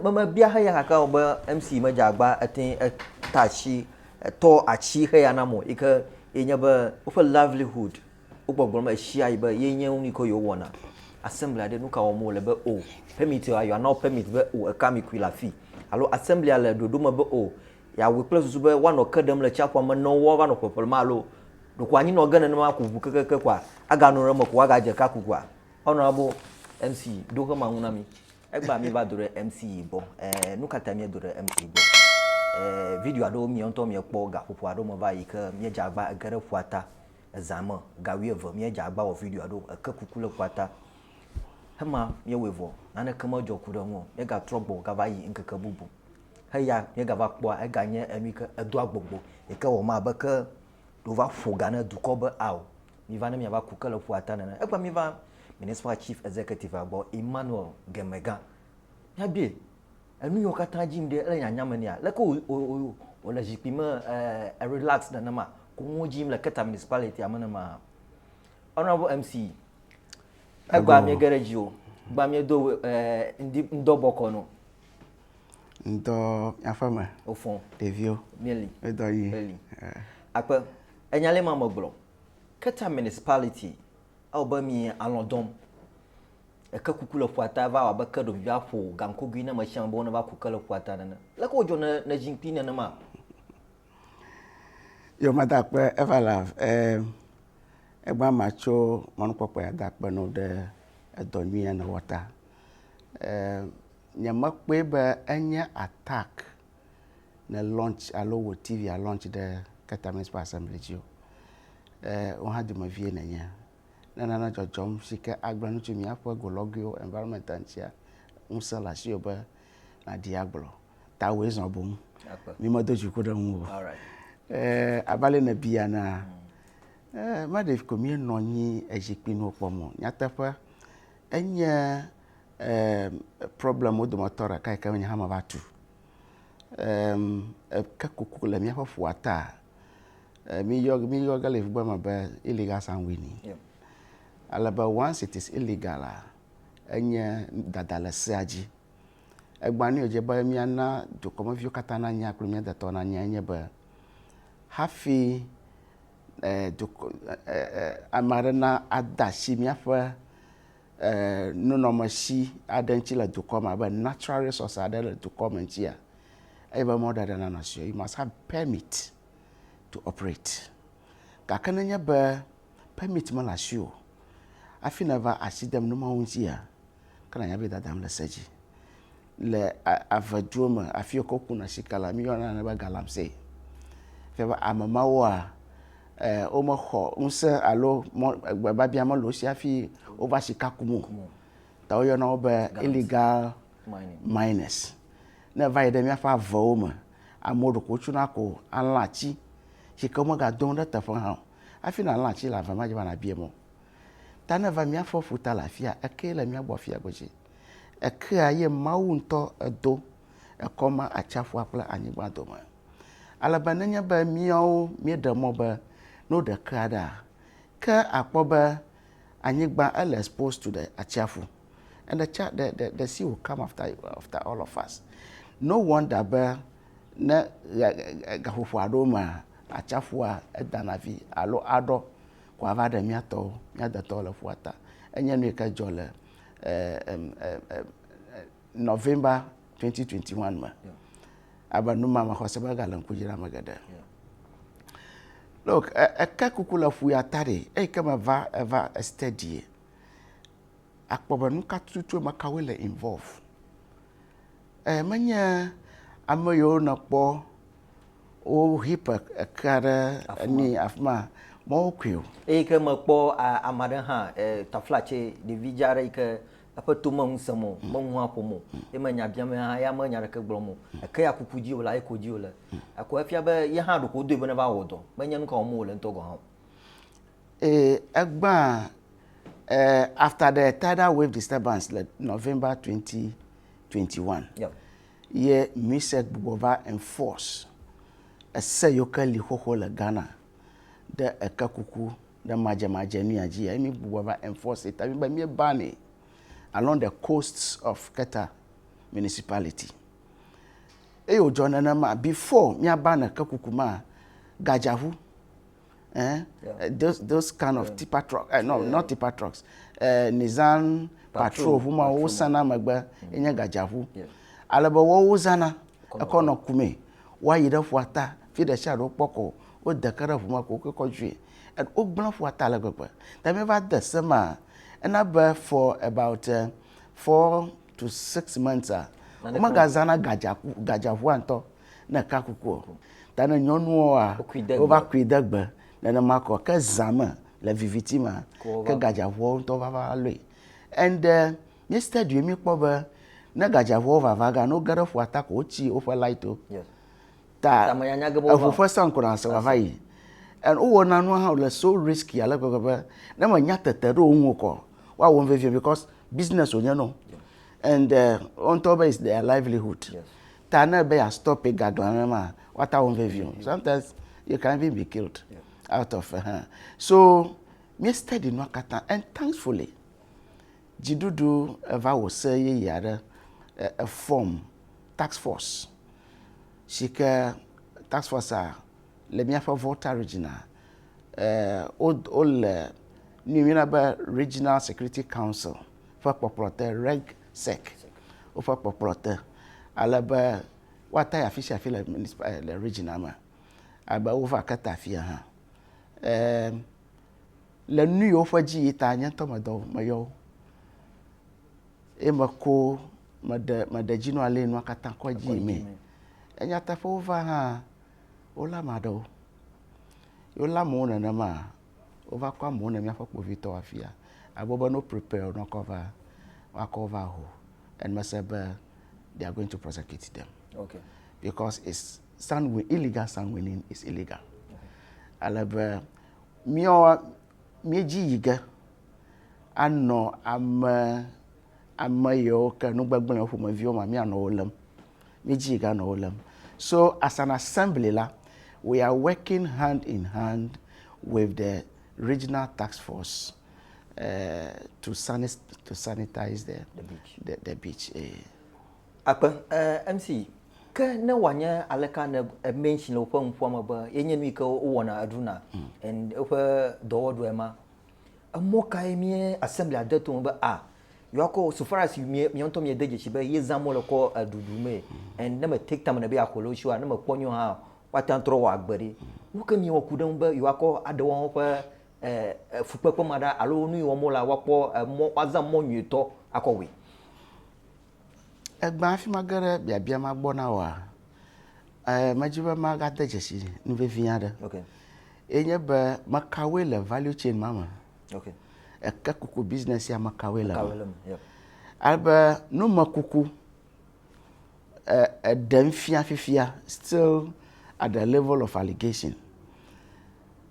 Mama bia ha ya ka oba MC majagba atin tachi to achi ha ya namo ika enya ba for livelihood ugbogbo ma shia iba yenye uni ko yo wona assembly ade nuka wo mo le be o permit you are not permit be o ka mi kwila fi alo assembly ala dodo ma be o ya we plus so be one okadam le chapwa ma no wo ba no popol ma lo do kwa nyi no gana na ma ku kekeke kwa aga no remo ko aga je ka ku kwa honorable MC do ko ma nguna mi egba mi ba dore MCE bo nuka ta mi dore MCE bo video ado mi onto mi ekpo ga popo ado mo ba yi ka mi jagba agare fuata zama gawie vo mi jagba o video ado ka kukule fuata hama mi wevo na na kama joku do mo mi ga trouble ga ba yi nkaka bubu haya mi ga ba kpo e ga nye emi ka edu agbogbo e ka wo ma ba ka do va fuga na du ko ba aw mi va na mi ba kukule fuata na egba mi va Municipal Chief Executive about Emmanuel Gemegah. Yabi, enu yo kata jim de ele nyanyama ni a. Leko o la jipima relax na nama. Ko jim la Keta municipality amana ma. Honorable MC. Agba mi garage o. Gba mi do ndo boko no. Ndo afama. Ofon. Devio. Mieli. Edo yi. Mieli. Akwa enyale ma moglo. Keta municipality oba mi alondom e ka kukula fuata va ba ka do bia fo ganko gwi na ma shan bo na ba kukala fuata na la ko jo na jinpi na ma yo mata pe Everlove egba macho mon popo ya da pe no de edonwi na water nyama pe ba enya attack na launch alo wo TV a launch de Keta Municipal Assembly jo on ha de ma vie na nya na jojom sike agbanu tumi afọ gologio environment antia unsala si oba na diaglo ta we zon bom mi mo doju ko dan wo all right abale na bia na ma de ko mi no nyi ejipinu opomo nyatafa enya problem odo motora kai ka nya ma batu ka kokula mi afọ ata mi yo gale fu ba ma ba illegal sanwini yeah. Alaba once it is illegal enya dadala saji egbani oje ba mi ana do komo vio katana nya kru mi da to na nya nya ba hafi do amarana adashi mi afa no no mashi adanchi la do koma ba natural resource adala do koma ntia e ba more than na so you must have permit to operate kakana nya ba permit mala sure afi never asidem no ma wontia kana nya be dadam la saji le avadroma afi okoku na shikala mi yona na ba galamse fe ba amama wa o mo ho unse alo ba bia mo lo si afi over shikakumu ta o yona oba illegal miners never yedem afa voma amodo ko chuna ko anlachi shikoma ga don da tafon ha afi na anlachi la vama jiba na biemo tana va mia fo futa la fia akela mia bo fia goji akra ye mawunto edo ekoma achafu apla anyigba doma alabananya ba miao mi da mo ba no de krada ka akpoba anyigba all exposed to the achafu and the sea will come after all of us. No wonder ba na gafufu adoma achafu a edanavi alo ado kwa vada miato miada tola fuata enya no ka jole November 2021 ma abanu mama khoseba galan kujira magada look aka kukula fuya tare kama va steady akpoba nu ka tutu makawele involve manya amoyo na po o hipa kara ni afma mo kwio ke makpo amadan ha taflache de vijara ke apatuma unsamo mo hu apomo manya biam ha ya manya reka gblomo ke akukuji ola ekoji ola akwa afia ba ye ha do ko do be na ba wodo manya nka omo ole ntogo ha agba after the tidal wave disturbance like November 2021 yeah ye misek bubova enforce sayokali hohola Ghana the ekakuku the majamaje ni aji emi bubova enforce it abi ba mi bani along the coasts of Keta municipality. Eyo John na ma before me abana kakukuma gajavu. Those kind of tipper truck, not tipper trucks. Nissan patrol huma wo sana magba enya gajavu. Alaba wo zana ekono kume. Wa yida fuata fi de shadow poko o dakara huma ko kodwe. And o gbon fuata la gbagba. That never the summer and about for about 4 to 6 months. Magazana gajavu anto na kakuko. Tana nyonu a over kwidagba na mako ka zama la vivitima ka gajavu to va lui. And yesterday you me poba na gajavu va ga no gara fu attack ochi over lighto. Yes. Ta afu first one ko na se va yi. And o na no how so risky ala go na ma nya tetero onwo ko wa won vevie because business onya no. And on top is their livelihood. Yes. Tana be a stop a gadwanama what I won't view. Sometimes you can even be killed out of So me study no kata and thankfully Jidudu ever was say yada a form tax force. She tax force let me for voter regional all new regional security council for proper reg sec over proper alaba what I official feel like municipal regional ma aba over Keta fia ha le nu yo fa ji ita nya to mado mayo e mako mada jino ale no akata kwa ji me enya ta fa over ha ola mado yola mo na ma over kwa mo na mi afa ko vito afia aboba no prepare no cover ho and Masaba, they are going to prosecute them. Okay. Because it's illegal sound winning is illegal. Alaba meji yiga anno amayo ka no gbagbon of my view ma me ano olam. Meji yiga no olam. So as an assembly we are working hand in hand with the regional task force to sanitize the beach. MC, ka na wanya alaka na mention lo pon form ba yenye mi ka wona aduna and over do do ma amoka emi assembly adato ba you are so far as you me onto me deje shi ba ye zamo lo ko adudume and na me take time na be akolo shi na me ponyo ha watantro wa agbere wo ka mi okudan ba you are adawo fa fukpekpe mada alo nu yo mo la wapo mo azam mo nyuto akowe egba fi magare bia ma gbona wa majiba ma ga dejesi nu ve viada. Okay. Enye ba makawe le value chain mama. Okay. Ekakuku business ya makawe la. Yep. Alba no makuku dem fia still at the level of allegation.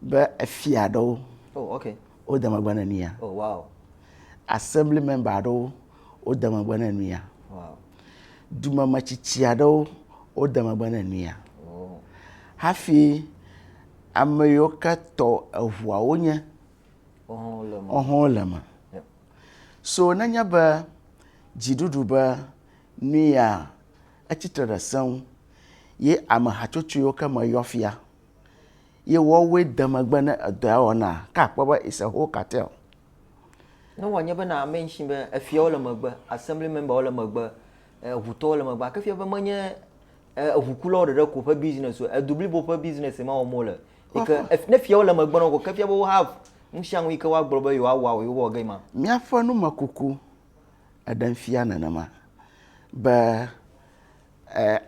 But a fiado. Oh, okay. O damagwana niya. Oh, wow. Assembly member do o damagwana niya. Wow. Duma machichiado o damagwana niya. Oh. Hafi amayoka to avua onya. Ohon lema. Yep. So nanya ba jidudu ba niya achitra san ye amahachocho yoka mayofia. You always damagbana adaona ka baba is a whole cartel. No one never na mention a fiola magba assembly member ola magba hutola magba ka fia ba manya hukulo de ko business a double bo business ma o mola if ne fiola magba no ko ka fia bo have nshan wi ka wa gboro ba yo awa yo wo gaima mi afa no makuku adan fia na ma ba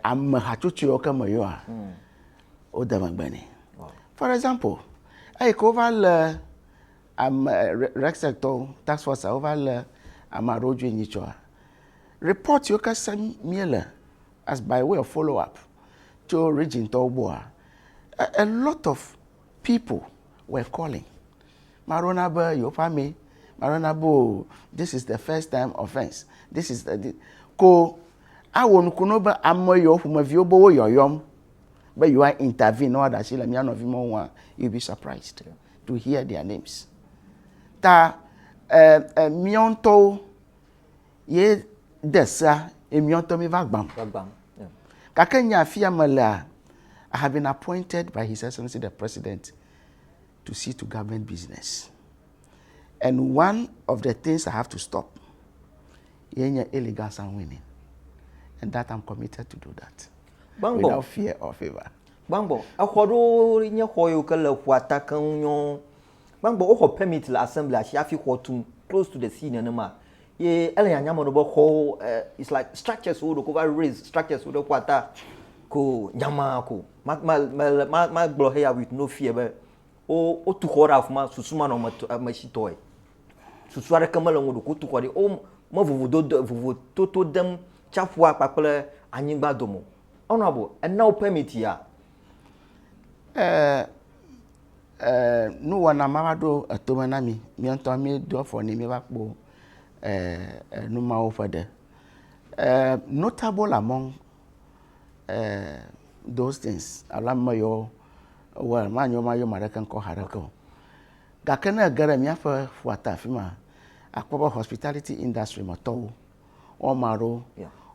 am hachuchu o kama yo a o damagbani. For example, I cover rec sector tax force over amaroju nichoa. Report you can send me as by way of follow up to region Toboa. A lot of people were calling. Maronaba, your family, Maronabo, this is the first time offense. This is the I won't kunoba amoyo from a view your yom. But you are intervene or that you'll be surprised to hear their names. Ta mionto ye desa Emionto mi vagbam. Yeah. Kakenya afia mala. I have been appointed by His Excellency the President to see to government business. And one of the things I have to stop, illegal and winning. And that I'm committed to do that. Bangbo. Without fear or favor. Bangbo, akwado nye hoyo kala kwata kanyo. Bangbo oho permit la assembly afi hotum close to the scene na ye ele nyama no bo it's like structures would cover raise structures would kwata ko nyama ko ma blow here with no fear be o tu hora of ma susuma no ma shitoy susua rekamala ngodo ko tu hori o ma vuvu toto dem chafua papele anyigba domo honorable and now permit ya no wana mawado atomana mi onto mi do for ni mi ba po no ma over there notable among those things alama yo well manyo mayo marakan ko harako gakana gara mi afa fuata fima akpobo hospitality industry moto o maro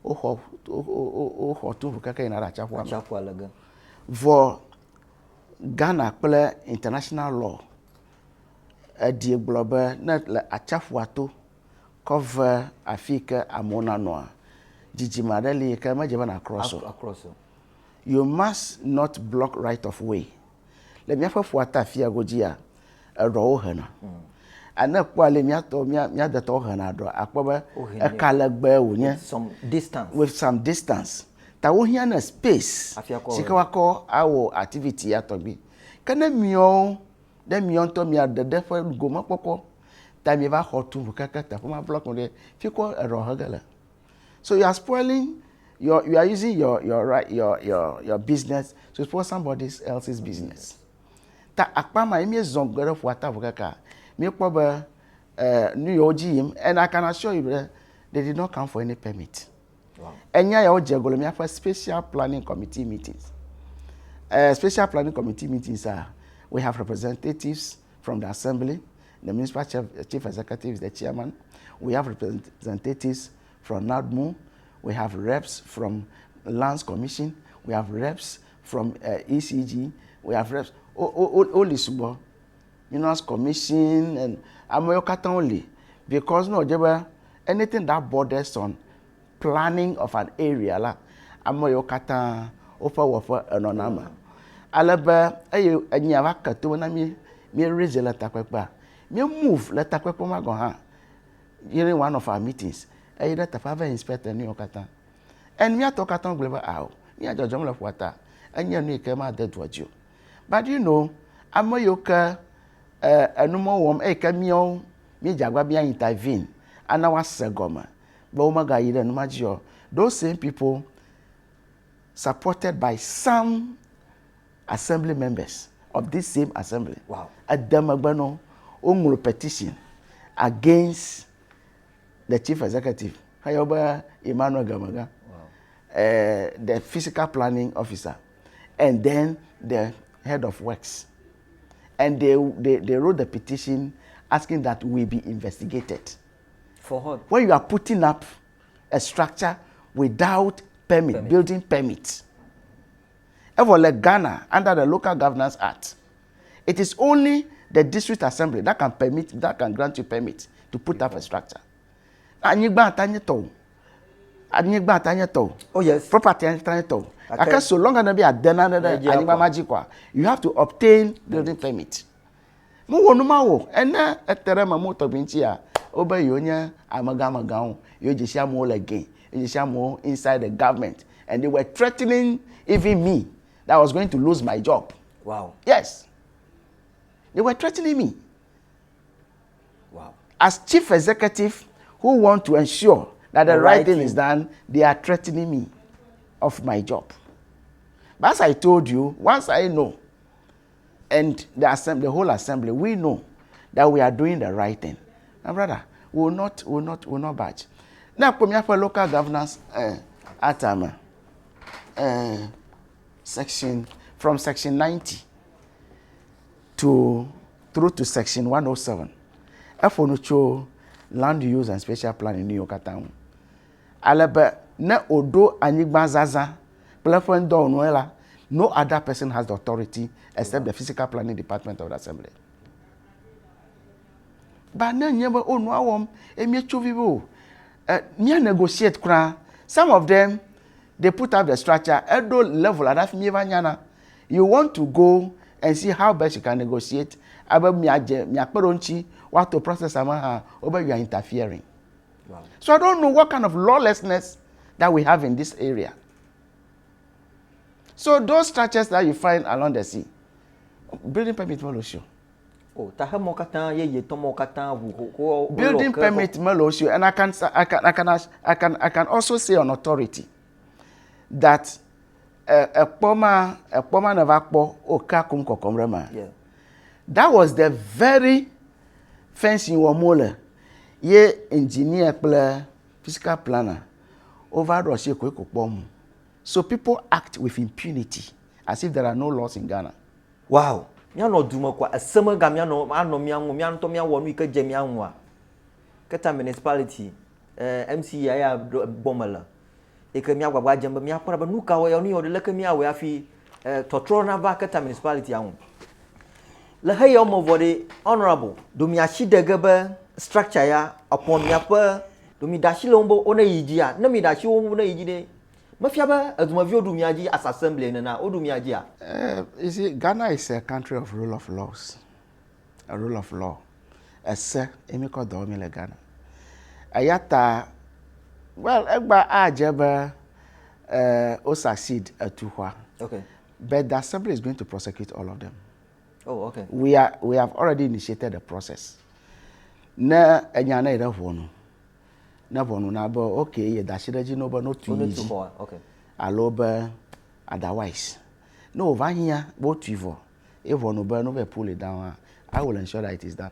o tu kaka ina ra chafwa laga for Ghana play international law die global na achafwa to cover Africa amona noa jijimadeli kama jeba across you must not block right of way le mi afa fuata fia gojia ro hana ana kwa le mi ato mi ada to hana do akpoba kalagba wonye with some distance ta wo hia na space sika wako awo activity atobi kana mio de mio to mi ada de fa go makoko ta mi ba hotu kaka ta ma block mo de fiko ro hagala so you are spoiling you are using your right your business to spoil somebody else's business ta akpama emi zongere fu ata kaka mi kpoba new yojim and I can assure you that they did not come for any permit. Wow. Enya ya ojegolo mi afa special planning committee meetings. Special planning committee meetings are we have representatives from the assembly, the municipal chief executive is the chairman. We have representatives from NADMU, we have reps from Lands Commission, we have reps from ECG, we have reps only subo Minerals Commission and Amoyokata only because no jeba anything that borders on planning of an area la Amoyokata ofa enonama alaba ayo anyawa kato na mi raise la takwepa mi move la takwepa ma go ha during one of our meetings that tafa inspector ni okata and mi atokata global aw mi ajojom la fuata anya no ikema dedwajo but you know Amoyoka anumo wom kamio mi jagwa bia intervene ana wasegoma ba umaga yire no magio those same people supported by some assembly members of this same assembly. Wow. Adamagbano ongulu petition against the chief executive Hayoba Emmanuel Gemegah. Wow. The physical planning officer and then the head of works. And they wrote the petition asking that we be investigated. For what? When you are putting up a structure without permit. Building permit. Ever like Ghana, under the Local Governance Act, it is only the district assembly that can grant you permit to put up a structure. Oh yes. Property okay. So long as be a you have to obtain building permit. Mo wonu ma wo ena etere ma moto binchi a oba yonya amagamaga you just more again. You just more inside the government and they were threatening even me that I was going to lose my job. Wow. Yes. They were threatening me. Wow. As chief executive who want to ensure that the right thing is done, they are threatening me of my job. But as I told you, once I know, and the whole assembly, we know that we are doing the right thing. My brother, will not budge. Now, come here for local governance at from section 90 through to section 107. If we show land use and special plan in New York town. Alaba na odo anyigba zaza plefen do noela no other person has the authority except the physical planning department of the assembly. But na nyeba onu awom emiechu vivo me negotiate kra. Some of them they put up the structure edo level at nyana. You want to go and see how best you can negotiate about me akperonchi what to process amaha over you are interfering. Wow. So I don't know what kind of lawlessness that we have in this area. So those structures that you find along the sea, building permit malosio. Oh, taha mokata ye tomo kata building permit malosio, and I can also say on authority that a poma nevakpo okakum kokomrema. Yeah. That was the very fence in Wamole. Ye engineer physical planner over Russia. So people act with impunity as if there are no laws in Ghana. Wow. Miano duma kwa asema gamiano ano miano to miano wonu ika jemianwa. Keta municipality MCE aya bomala. Eka miagwa gwa jemba miapara ba nuka wa yoni ode leka miawe afi totro na ba Keta municipality anwo. La hay omo vode honorable do mi achi degebe structure ya upon miapa do mi dashi lombo ona yijia na mi dashi wo na yijide. Mafiaba adumavio do mi aji as assembly na odu mi aji a. You see, Ghana is a country of rule of laws. A rule of law. Ese emiko do mi le Ghana. Ayata well egba ajebe o succeed atuhwa. Okay. But the assembly is going to prosecute all of them. Oh, okay. We have already initiated the process. Na enyana ira vonu. Na vonu na bo okay ye dashireji no bo no tuiji. Okay. Aloba otherwise. No over here bo tuivo. If vonu bo no be pull it down, I will ensure that it is done.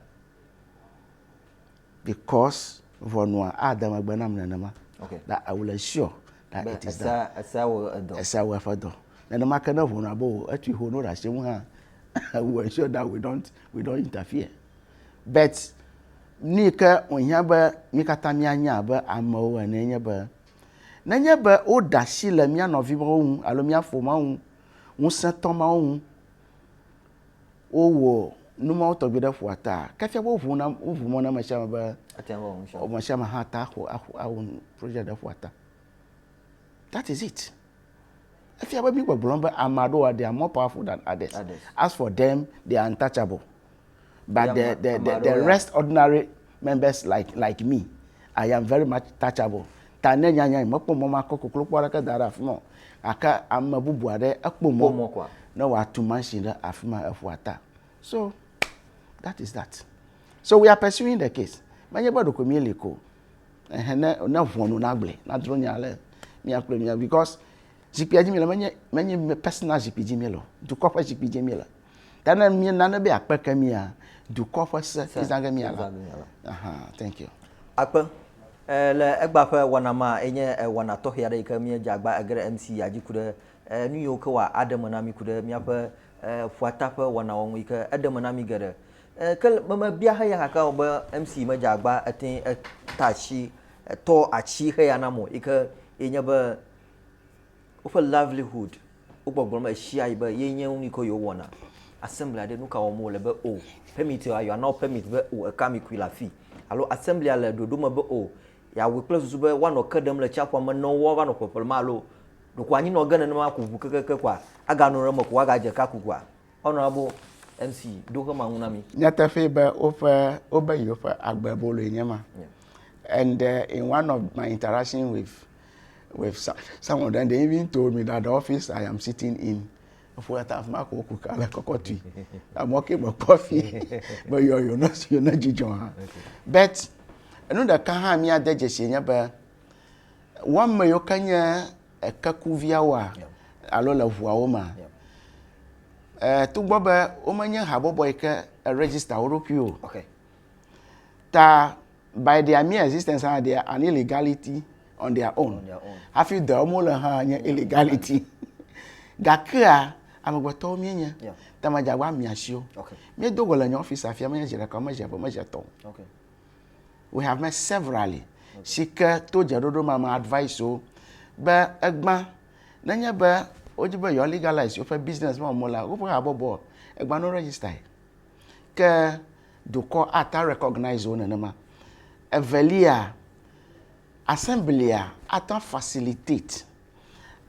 Because vonu adam agbana mnanama. Okay. That I will ensure that it is done. Esa will do. Na na makana vonu abo atu ho no rashe ha. I will ensure that we don't interfere. But nika onyaba mikata mianya ba amawo enenya ba. Nanya ba o dashi le mia novi mo alo mia foma un senton ma un o wo numa o togbede fuata. Kafia bo vu mo na masha ba atenwo un sha. O masha ma ha ta ho project da fuata. That is it. If you have people Amado, they are more powerful than others. As for them, they are untouchable. But the rest ordinary members like me, I am very much touchable. Tanenya mopo mama kokoklo kwara dara afmo. Aka amabubuade akpomo kwa. No wa to mention afma afuata. So that is that. So we are pursuing the case. Manyeba do komieleko. Na vonu na ble, na dronya le. Mi aklomia because GPG mila manye personal GPG mila du kofa GPG mila tana mi nana be akpaka mi a du kofa se izaga mi ala thank you akpa le egba fa wanama enye wana to hiare ika mi jagba agre MC ajikude nu yoka wa adam na mi kude mi apa fuata fa wana won ika adam na mi gere kal mama bia ha ya ka oba MC ma jagba atin tachi to achi ha ya namo ika enya ba for livelihood ugbogbo shia iba yenye uniko yo wona assembly ade nuka wo mo le be o permit you are not permit be o akami kwila fi alo assembly ale dodo ma be o ya we plus zu be one okadam le chakwa ma no wo ba no popol ma lo do kwa nyi no gana na ma kuvu keke kwa aga no re mako aga je ka kugwa honorable MC do ko ma huna mi nyata fe be oba yo fa agbabolo nyama and in one of my interaction with some of them, they even told me that the office I am sitting in, I'm working with coffee, but you're not Jijon. But I know that Kahamia Dejesina, but one Mayokanya a Kakuviawa, Alola Vuaoma. To Baba, Omania Haboboika, a register Europeo. Okay. Ta by their mere existence, they are an illegality. On their own. Have you the illegality? Gakra, I'm a to me. Tamajawa Miasio. Okay. Me do go in office after Major Commager. Okay. We have met severally. She told Jadodo Mama advice so But egba nanya ba ojiba you legalize your business mo mola go for abobo egba no register ke do ko ata recognize one nama evelia assembly ata facilitate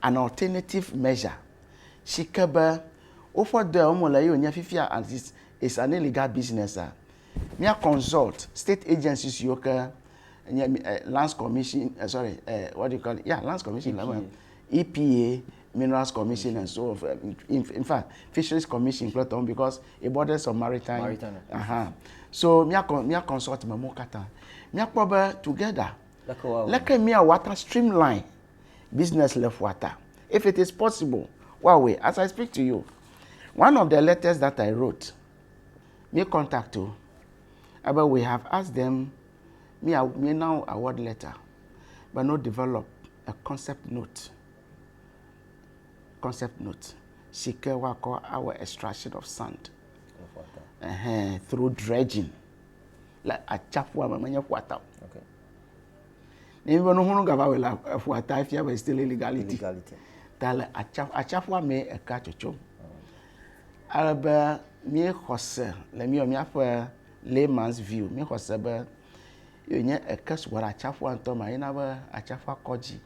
an alternative measure shikaba offer the omola you nya fifia and it's an illegal business me consult state agencies yoka lands commission what do you call it? Yeah, lands commission EPA, minerals commission and so on. In fact fisheries commission because it borders on maritime. So me consult my mokata me probably together like me water streamline business left water if it is possible. Way as I speak to you, one of the letters that I wrote me contact you but we have asked them me now award letter but not develop a concept note. Shike wako our extraction of sand through dredging like a chapwa mamanya water. Okay. Even no hunu gava wela water if you are still illegality. Tale a chapwa me a kachocho. Araba me hose le mi o mi afa layman's view me hose ba you nya a case where a chapwa ntoma ina ba a chapwa koji.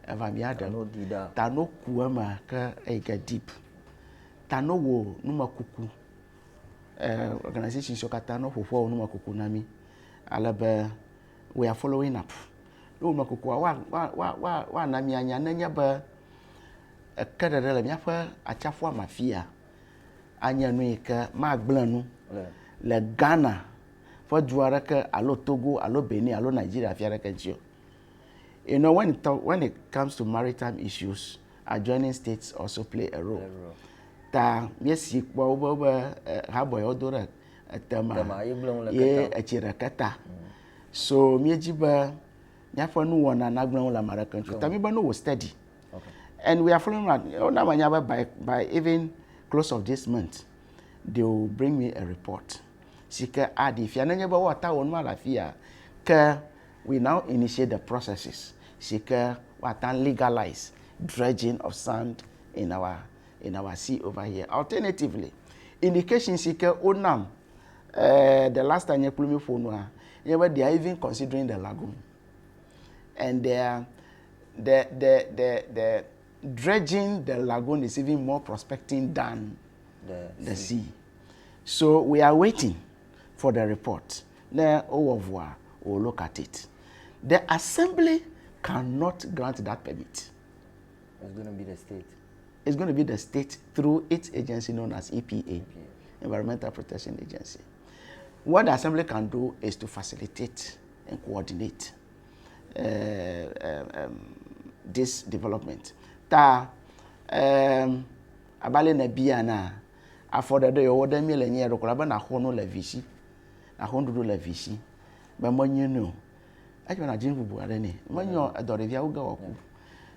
Eva mi adam tano kuama ka ega deep tano wo numa kuku organization sokatano fofo numa kuku nami alaba we are following up numa kuku wa nami anya nanya ba kadere mi afa achafo mafia anya nu ka magblanu le Ghana fo duara ka alo Togo alo Benin alo Nigeria fiara ka jio. You know, when it comes to maritime issues, adjoining states also play a role. Ta miesi kwa uba habo yodora tema ye achira Keta. So miejiba nyafa nu wana nagbon la mara country. Ta mi ba no steady. Okay. And we are following on by even close of this month they will bring me a report. Sika adi fi ananya ba wata won ma lafia ka we now initiate the processes. Sika watan legalize dredging of sand in our sea over here. Alternatively, indication sika onam the last time you me phone they are even considering the lagoon. And the dredging the lagoon is even more prospecting than the sea. So we are waiting for the report. Now au revoir, we'll look at it. The assembly cannot grant that permit. It's going to be the state. It's going to be the state through its agency known as EPA, Environmental Protection Agency. What the assembly can do is to facilitate and coordinate this development. Abale na bia na afode do yo de mele nye rokola ba na hono la vishi na hondo la vishi ba monyenu ajo na jin bubu are ni monyo adore via uga woku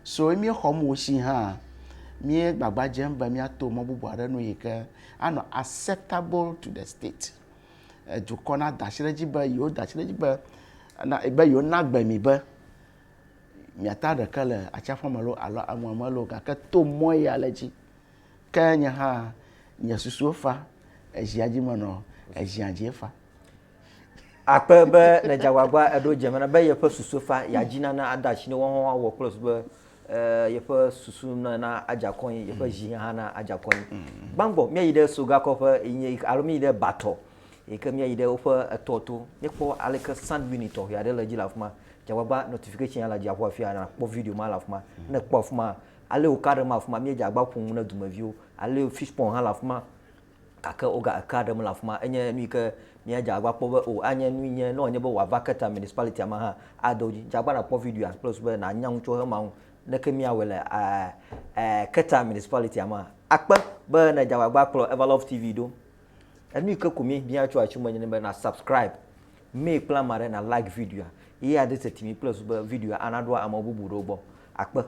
so emi hom wo shi ha mi gbagba jemba mi ato mo bubu are no yika ano acceptable to the state ju kona dashireji ba yo dashireji ba na ebe yo na gba mi ba mi ata de kala achafa malo alo amamalo ka to moya alaji kanya ha nya susufa ejiaji mono ejiaji fa akpebe na jawagwa edo jemana be ye fa susufa ya jina na adachi ne won ho wo close be ye fa susu na ajakon ye fa jiha na ajakon bangbo me yide suga ko fa enye alomi de bato e ke me yide o fa toto ne ko aleka sand unit to ya de la jilafma jawagba notification ala jafo afia na po video ma lafma na po fma ale o kare ma fma me jagba kun na dumavio ale fish pond ha lafma aka oga akadem lafma enye mi ke mi jagba po o anya nu nye no nye bo wa Keta municipality ama ha adoji jagba na po video plus be na nyang cho ma na ke mi awele Keta municipality ama akpa be na jagba pro Everlove TV do emi ke kumi bi acho achuma nye be na subscribe me plan mare na like video e ade setimi plus be video anado amabubu robo akpa